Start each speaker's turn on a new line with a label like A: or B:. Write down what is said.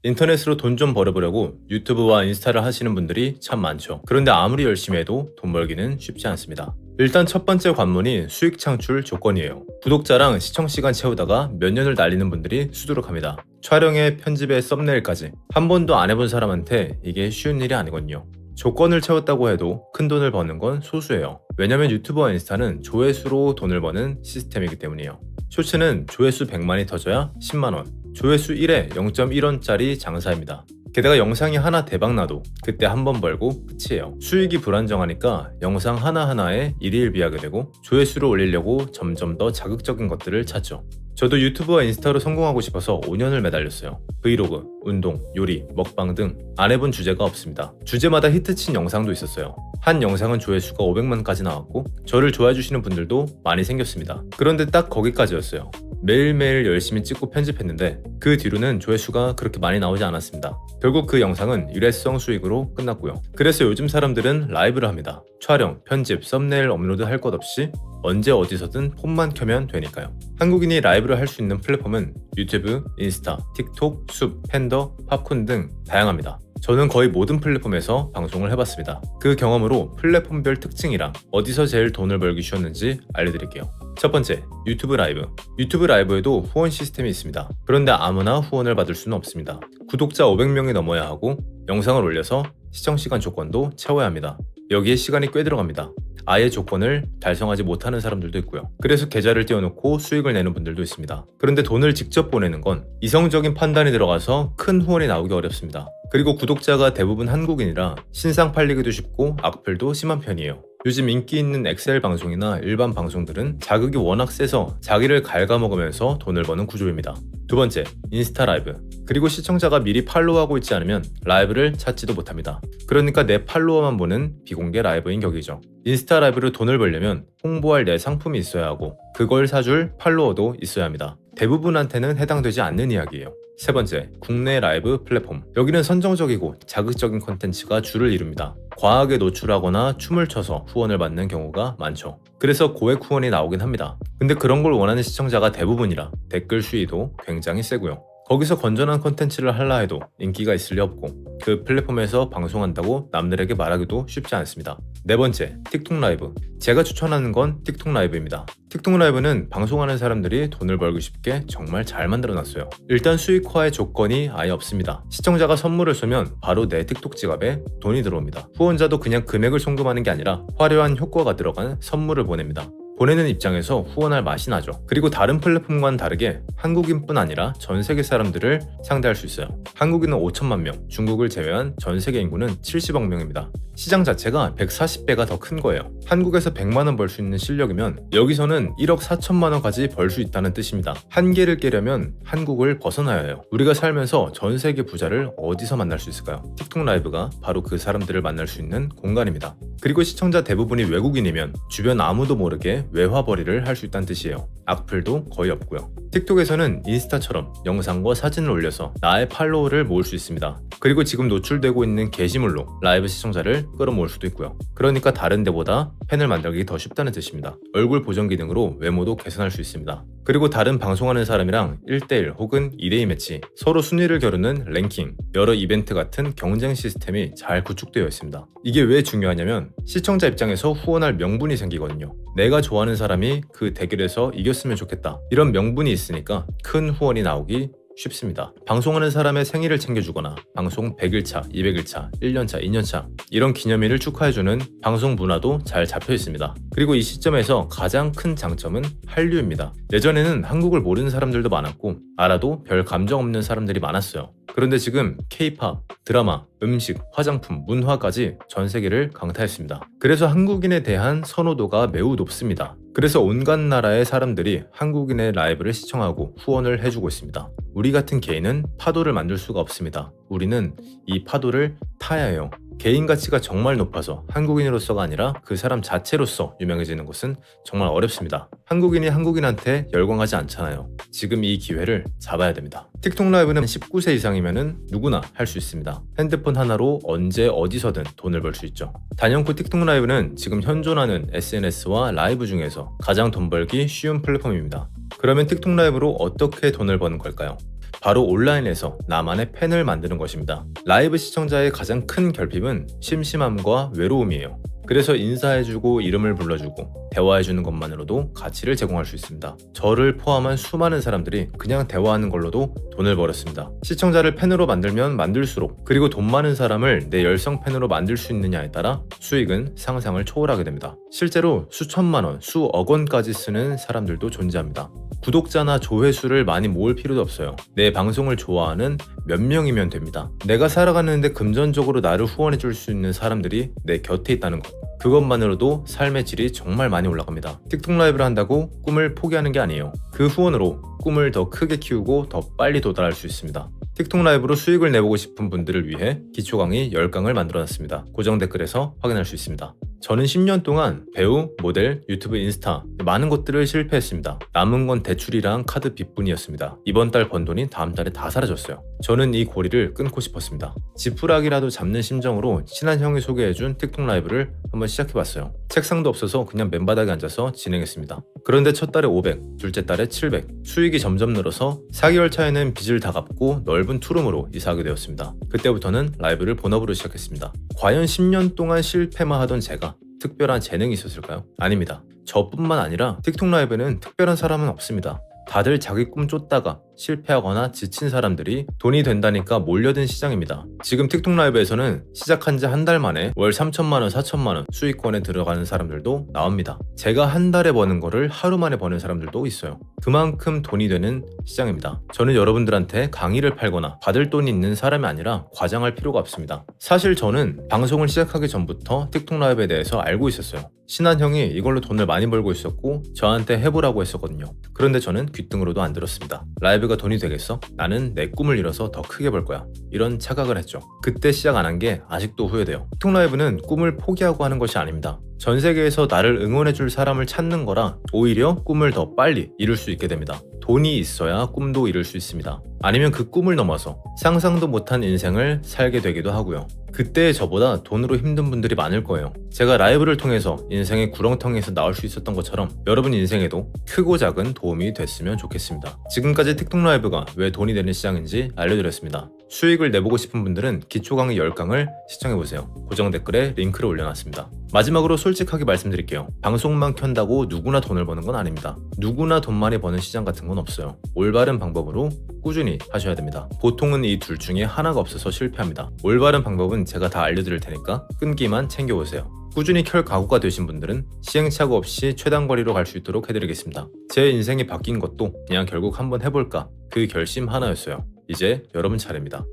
A: 인터넷으로 돈 좀 벌어보려고 유튜브와 인스타를 하시는 분들이 참 많죠. 그런데 아무리 열심히 해도 돈 벌기는 쉽지 않습니다. 일단 첫 번째 관문이 수익 창출 조건이에요. 구독자랑 시청 시간 채우다가 몇 년을 날리는 분들이 수두룩합니다. 촬영에 편집에 썸네일까지 한 번도 안 해본 사람한테 이게 쉬운 일이 아니거든요. 조건을 채웠다고 해도 큰 돈을 버는 건 소수예요. 왜냐면 유튜브와 인스타는 조회수로 돈을 버는 시스템이기 때문이에요. 쇼츠는 조회수 100만이 터져야 10만원, 조회수 1에 0.1원짜리 장사입니다. 게다가 영상이 하나 대박나도 그때 한 번 벌고 끝이에요. 수익이 불안정하니까 영상 하나하나에 일희일비하게 되고 조회수를 올리려고 점점 더 자극적인 것들을 찾죠. 저도 유튜브와 인스타로 성공하고 싶어서 5년을 매달렸어요. 브이로그, 운동, 요리, 먹방 등 안 해본 주제가 없습니다. 주제마다 히트친 영상도 있었어요. 한 영상은 조회수가 500만까지 나왔고 저를 좋아해주시는 분들도 많이 생겼습니다. 그런데 딱 거기까지였어요. 매일매일 열심히 찍고 편집했는데 그 뒤로는 조회수가 그렇게 많이 나오지 않았습니다. 결국 그 영상은 일회성 수익으로 끝났고요. 그래서 요즘 사람들은 라이브를 합니다. 촬영, 편집, 썸네일 업로드 할 것 없이 언제 어디서든 폰만 켜면 되니까요. 한국인이 라이브를 할 수 있는 플랫폼은 유튜브, 인스타, 틱톡, 숲, 팬더, 팝콘 등 다양합니다. 저는 거의 모든 플랫폼에서 방송을 해봤습니다. 그 경험으로 플랫폼별 특징이랑 어디서 제일 돈을 벌기 쉬웠는지 알려드릴게요. 첫 번째, 유튜브 라이브. 유튜브 라이브에도 후원 시스템이 있습니다. 그런데 아무나 후원을 받을 수는 없습니다. 구독자 500명이 넘어야 하고 영상을 올려서 시청시간 조건도 채워야 합니다. 여기에 시간이 꽤 들어갑니다. 아예 조건을 달성하지 못하는 사람들도 있고요. 그래서 계좌를 띄워놓고 수익을 내는 분들도 있습니다. 그런데 돈을 직접 보내는 건 이성적인 판단이 들어가서 큰 후원이 나오기 어렵습니다. 그리고 구독자가 대부분 한국인이라 신상 팔리기도 쉽고 악플도 심한 편이에요. 요즘 인기 있는 엑셀 방송이나 일반 방송들은 자극이 워낙 세서 자기를 갉아먹으면서 돈을 버는 구조입니다. 두 번째, 인스타 라이브. 그리고 시청자가 미리 팔로우하고 있지 않으면 라이브를 찾지도 못합니다. 그러니까 내 팔로워만 보는 비공개 라이브인 격이죠. 인스타 라이브로 돈을 벌려면 홍보할 내 상품이 있어야 하고 그걸 사줄 팔로워도 있어야 합니다. 대부분한테는 해당되지 않는 이야기예요. 세 번째, 국내 라이브 플랫폼. 여기는 선정적이고 자극적인 콘텐츠가 주를 이룹니다. 과하게 노출하거나 춤을 춰서 후원을 받는 경우가 많죠. 그래서 고액 후원이 나오긴 합니다. 근데 그런 걸 원하는 시청자가 대부분이라 댓글 수위도 굉장히 세고요. 거기서 건전한 콘텐츠를 하려 해도 인기가 있을 리 없고 그 플랫폼에서 방송한다고 남들에게 말하기도 쉽지 않습니다. 네 번째, 틱톡 라이브. 제가 추천하는 건 틱톡 라이브입니다. 틱톡 라이브는 방송하는 사람들이 돈을 벌기 쉽게 정말 잘 만들어놨어요. 일단 수익화의 조건이 아예 없습니다. 시청자가 선물을 쏘면 바로 내 틱톡 지갑에 돈이 들어옵니다. 후원자도 그냥 금액을 송금하는 게 아니라 화려한 효과가 들어간 선물을 보냅니다. 보내는 입장에서 후원할 맛이 나죠. 그리고 다른 플랫폼과는 다르게 한국인뿐 아니라 전 세계 사람들을 상대할 수 있어요. 한국인은 5천만 명, 중국을 제외한 전 세계 인구는 70억 명입니다. 시장 자체가 140배가 더 큰 거예요. 한국에서 100만 원 벌 수 있는 실력이면 여기서는 1억 4천만 원까지 벌 수 있다는 뜻입니다. 한계를 깨려면 한국을 벗어나야 해요. 우리가 살면서 전 세계 부자를 어디서 만날 수 있을까요? 틱톡 라이브가 바로 그 사람들을 만날 수 있는 공간입니다. 그리고 시청자 대부분이 외국인이면 주변 아무도 모르게 외화벌이를 할 수 있다는 뜻이에요. 악플도 거의 없고요. 틱톡에서는 인스타처럼 영상과 사진을 올려서 나의 팔로워를 모을 수 있습니다. 그리고 지금 노출되고 있는 게시물로 라이브 시청자를 끌어모을 수도 있고요. 그러니까 다른 데보다 팬을 만들기 더 쉽다는 뜻입니다. 얼굴 보정 기능으로 외모도 개선할 수 있습니다. 그리고 다른 방송하는 사람이랑 1대1 혹은 2대2 매치, 서로 순위를 겨루는 랭킹, 여러 이벤트 같은 경쟁 시스템이 잘 구축되어 있습니다. 이게 왜 중요하냐면 시청자 입장에서 후원할 명분이 생기거든요. 내가 좋아하는 사람이 그 대결에서 이겼으면 좋겠다. 이런 명분이 있으니까 큰 후원이 나오기 쉽습니다. 방송하는 사람의 생일을 챙겨주거나 방송 100일차, 200일차, 1년차, 2년차 이런 기념일을 축하해주는 방송 문화도 잘 잡혀 있습니다. 그리고 이 시점에서 가장 큰 장점은 한류입니다. 예전에는 한국을 모르는 사람들도 많았고 알아도 별 감정 없는 사람들이 많았어요. 그런데 지금 K-팝, 드라마, 음식, 화장품, 문화까지 전 세계를 강타했습니다. 그래서 한국인에 대한 선호도가 매우 높습니다. 그래서 온갖 나라의 사람들이 한국인의 라이브를 시청하고 후원을 해주고 있습니다. 우리 같은 개인은 파도를 만들 수가 없습니다. 우리는 이 파도를 타야 해요. 개인 가치가 정말 높아서 한국인으로서가 아니라 그 사람 자체로서 유명해지는 것은 정말 어렵습니다. 한국인이 한국인한테 열광하지 않잖아요. 지금 이 기회를 잡아야 됩니다. 틱톡 라이브는 19세 이상이면 누구나 할 수 있습니다. 핸드폰 하나로 언제 어디서든 돈을 벌 수 있죠. 단연코 틱톡 라이브는 지금 현존하는 SNS와 라이브 중에서 가장 돈 벌기 쉬운 플랫폼입니다. 그러면 틱톡 라이브로 어떻게 돈을 버는 걸까요? 바로 온라인에서 나만의 팬을 만드는 것입니다. 라이브 시청자의 가장 큰 결핍은 심심함과 외로움이에요. 그래서 인사해주고 이름을 불러주고 대화해주는 것만으로도 가치를 제공할 수 있습니다. 저를 포함한 수많은 사람들이 그냥 대화하는 걸로도 돈을 벌었습니다. 시청자를 팬으로 만들면 만들수록, 그리고 돈 많은 사람을 내 열성 팬으로 만들 수 있느냐에 따라 수익은 상상을 초월하게 됩니다. 실제로 수천만 원, 수억 원까지 쓰는 사람들도 존재합니다. 구독자나 조회수를 많이 모을 필요도 없어요. 내 방송을 좋아하는 몇 명이면 됩니다. 내가 살아가는데 금전적으로 나를 후원해 줄 수 있는 사람들이 내 곁에 있다는 것. 그것만으로도 삶의 질이 정말 많이 올라갑니다. 틱톡 라이브를 한다고 꿈을 포기하는 게 아니에요. 그 후원으로 꿈을 더 크게 키우고 더 빨리 도달할 수 있습니다. 틱톡 라이브로 수익을 내보고 싶은 분들을 위해 기초 강의 10강을 만들어놨습니다. 고정 댓글에서 확인할 수 있습니다. 저는 10년 동안 배우, 모델, 유튜브, 인스타 많은 것들을 실패했습니다. 남은 건 대출이랑 카드 빚뿐이었습니다. 이번 달 번 돈이 다음 달에 다 사라졌어요. 저는 이 고리를 끊고 싶었습니다. 지푸라기라도 잡는 심정으로 친한 형이 소개해준 틱톡 라이브를 한번 시작해봤어요. 책상도 없어서 그냥 맨바닥에 앉아서 진행했습니다. 그런데 첫 달에 500, 둘째 달에 700, 수익이 점점 늘어서 4개월 차에는 빚을 다 갚고 넓은 투룸으로 이사하게 되었습니다. 그때부터는 라이브를 본업으로 시작했습니다. 과연 10년 동안 실패만 하던 제가 특별한 재능이 있었을까요? 아닙니다. 저뿐만 아니라 틱톡 라이브는 특별한 사람은 없습니다. 다들 자기 꿈 쫓다가 실패하거나 지친 사람들이 돈이 된다니까 몰려든 시장입니다. 지금 틱톡 라이브에서는 시작한 지 한 달 만에 월 3천만 원, 4천만 원 수익권에 들어가는 사람들도 나옵니다. 제가 한 달에 버는 거를 하루 만에 버는 사람들도 있어요. 그만큼 돈이 되는 시장입니다. 저는 여러분들한테 강의를 팔거나 받을 돈이 있는 사람이 아니라 과장할 필요가 없습니다. 사실 저는 방송을 시작하기 전부터 틱톡 라이브에 대해서 알고 있었어요. 친한 형이 이걸로 돈을 많이 벌고 있었고 저한테 해보라고 했었거든요. 그런데 저는 귓등으로도 안 들었습니다. 라이브가 돈이 되겠어? 나는 내 꿈을 이뤄서 더 크게 벌 거야. 이런 착각을 했죠. 그때 시작 안 한 게 아직도 후회돼요. 틱톡 라이브는 꿈을 포기하고 하는 것이 아닙니다. 전 세계에서 나를 응원해줄 사람을 찾는 거라 오히려 꿈을 더 빨리 이룰 수 있게 됩니다. 돈이 있어야 꿈도 이룰 수 있습니다. 아니면 그 꿈을 넘어서 상상도 못한 인생을 살게 되기도 하고요. 그때의 저보다 돈으로 힘든 분들이 많을 거예요. 제가 라이브를 통해서 인생의 구렁텅이에서 나올 수 있었던 것처럼 여러분 인생에도 크고 작은 도움이 됐으면 좋겠습니다. 지금까지 틱톡 라이브가 왜 돈이 되는 시장인지 알려드렸습니다. 수익을 내보고 싶은 분들은 기초 강의 10강을 시청해보세요. 고정 댓글에 링크를 올려놨습니다. 마지막으로 솔직하게 말씀드릴게요. 방송만 켠다고 누구나 돈을 버는 건 아닙니다. 누구나 돈 많이 버는 시장 같은 건 없어요. 올바른 방법으로 꾸준히 하셔야 됩니다. 보통은 이 둘 중에 하나가 없어서 실패합니다. 올바른 방법은 제가 다 알려드릴 테니까 끈기만 챙겨오세요. 꾸준히 켤 각오가 되신 분들은 시행착오 없이 최단거리로 갈 수 있도록 해드리겠습니다. 제 인생이 바뀐 것도 그냥 결국 한번 해볼까 그 결심 하나였어요. 이제 여러분 차례입니다.